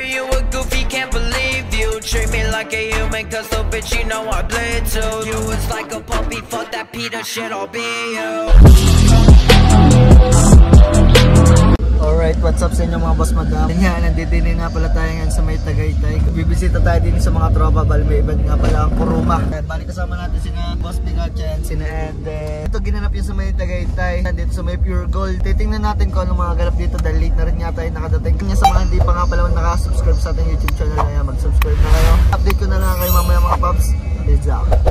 you a goofy, can't believe you treat me like a human, cause so bitch you know I bleed too. You was like a puppy, fuck that Peter shit, I'll be you. Alright, what's up sa inyo mga boss madam? Yan, nandito din nga pala tayo ngayon sa may Tagaytay. Bibisita tayo din sa mga tropa, bali may event nga pala ang Kuruma. Bali kasama natin sina Boss Bingachen, sina Ed. Ito ginanap yun sa may Tagaytay, nandito sa may Pure Gold. Titingnan natin kung anong mga ganap dito dahil late na rin nga tayo nakadating. Kanya sa mga hindi pa nga pala nakasubscribe sa ating YouTube channel na yan, mag-subscribe na kayo. Update ko na lang kayo mamaya mga paps.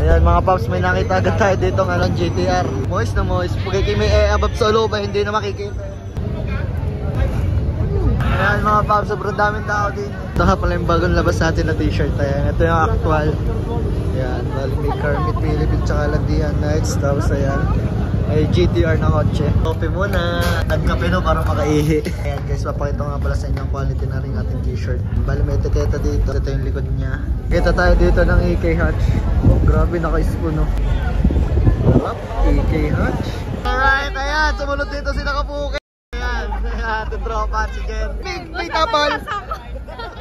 Ayan mga paps, may nakita agad tayo dito ng GTR. Moist na moist. Pag may abab sa loob, hindi na makikita. Ayan mga paps, sobrang daming tao din. Ito nga pala yung bagong labas natin na t-shirt. Ayan, ito yung actual. Ayan, bali may Kermit, Philippines, tsaka Landian Nights. Tapos ayan, may GTR na kotse. Kopi muna, nagkape no para makaihi. Ayan guys, papakita nga pala sa inyo ang quality na rin ating t-shirt. Bali may etiketa dito. Ito yung likod niya. Kita tayo dito ng AK Hatch. Oh, grabe, naka-spoon no. AK Hatch. Alright, ayan, sumunod dito si Nakapuki. Ayan, tropa si Jen. May tapal.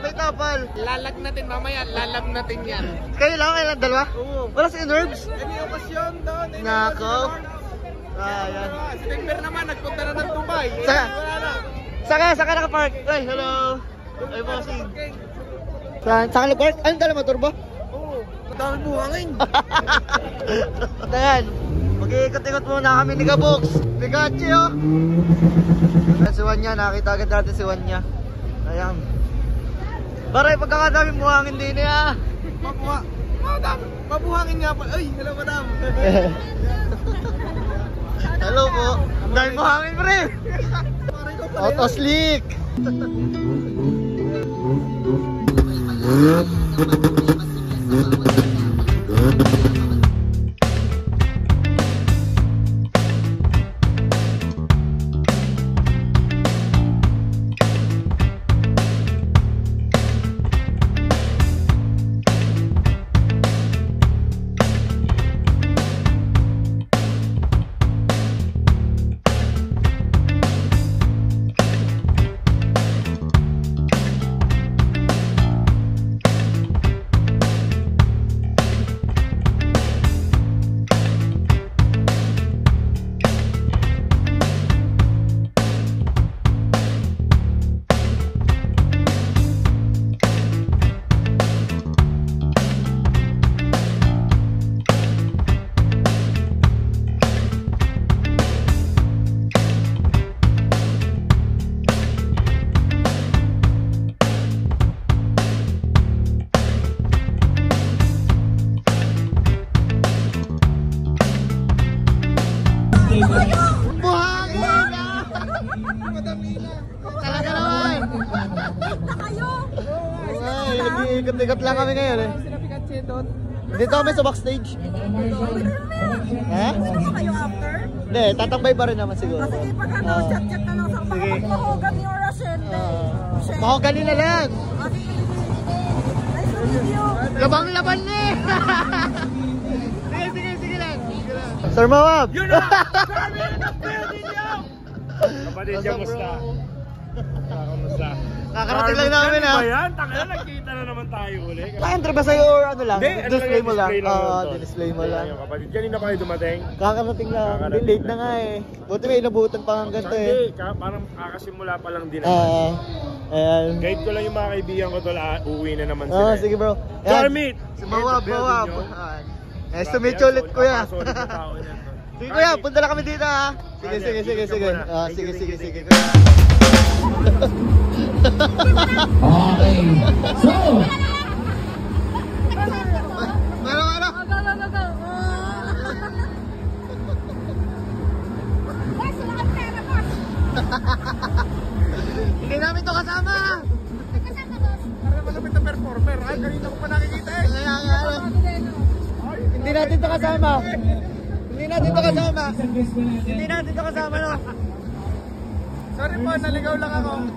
May tapal. Lalag natin mamaya, lalag natin yan. Kayo lang, dalawa? Oo. Wala si Nerves? Any okasyon doon. Nako. Ayan. Si Denver naman, nagpunta na ng Dubai. Saka naka-park. Ay, hello. Ay, bossing. Saka naka-park? Anong dala mo, turbo? Oo. Madaming buhangin. Ayan. Mag-iikot-ikot muna kami ni Kabox. Pikachu oh. Si Wanya, nakakita agad natin si Wanya. Ayan. Baray, pagkakadaming buhangin din niya. Mabuhangin nga pa. Ay, hello madam. Hello po. Daming buhangin pa rin. Auto slick. Buhangin! Talaga naman! Ay, nag-iikot-ikot lang kami ngayon eh. Dito kami sa backstage. Ha? Kayo after? Hindi, tatambay pa rin naman siguro. Sige, pag ano, chat-chat na lang sa mahogan ni Rachel. Mahogany na lang! Nice to meet you! Labang-laban na eh! Sige lang. Sir Mawab! Yun na! Kapatid niya, musta? Kamusta? Kakarating lang namin ha. Ano ba yan? Takala, nagkita na naman tayo uli. Naka-enter ba sa'yo or ano lang? Hindi, Display mo lang. Oo, display mo lang. Kapatid, kanina pa kayo dumating? Kakarating lang. Hindi, late na nga eh. Buti may inabutan pa hanggang to eh. Hindi, parang kakasimula pa lang din. Ayan. Guide ko lang yung mga kaibigan ko tol, uuwi na naman sila. Sige bro. Charmit! Si Mawab. Nice to meet you ulit kuya. Sige kuya, punta lang kami dito ha. Sige. Sige. Okay. So, Ano? Go. Boss, wala kang pera, boss. Hindi namin to kasama. Kasama, boss. Parang malapit na performer. Ay, kanina ko pa nakikita eh. Kaya nga Hindi natin to kasama. No? Sorry po, naligaw lang ako.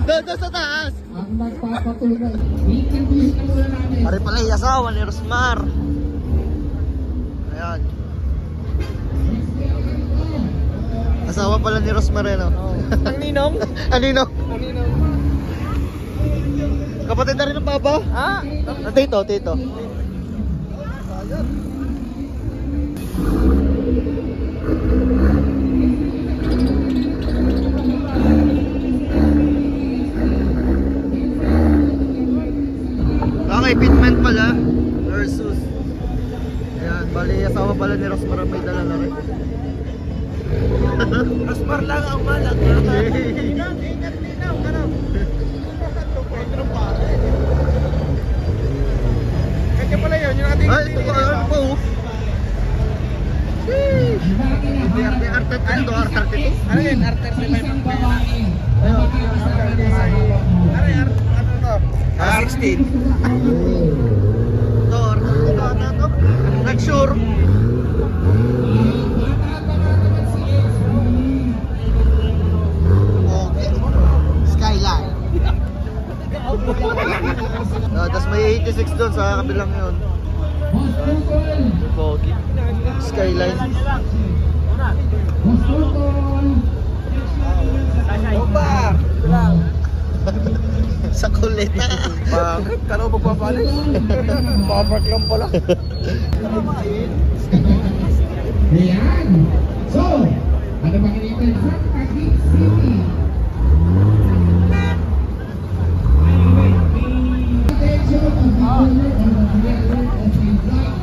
Doon sa taas. ang nagpapatunay. I-introduce na muna namin. Pare pala yung asawa ni Rosmar. Ayan. Asawa pala ni Rosmar eh, no? Ang ninong? Ang ninong? Ang ninong. Kapatid na rin ng papa? Ah, tito. Okay, pitment pala versus. Ayan, bali asawa pala ni Rosmar may dala na rin. Rosmar lang ang malag. Kanya pala yun, yung ating... Ay, ito pa ano po. R32. Ano yun? R35. R16. Ito. Nag-sure. Okay. Skyline. Tapos may 86 doon sa kabilang yun. Pogi. Skyline. Opa! Sa kulita. Bakit? Kala ko magpapalit? Papark lang pala. Ayan. So, ano ba kinita sa Taguig City? Attention of the owner of the network of the block.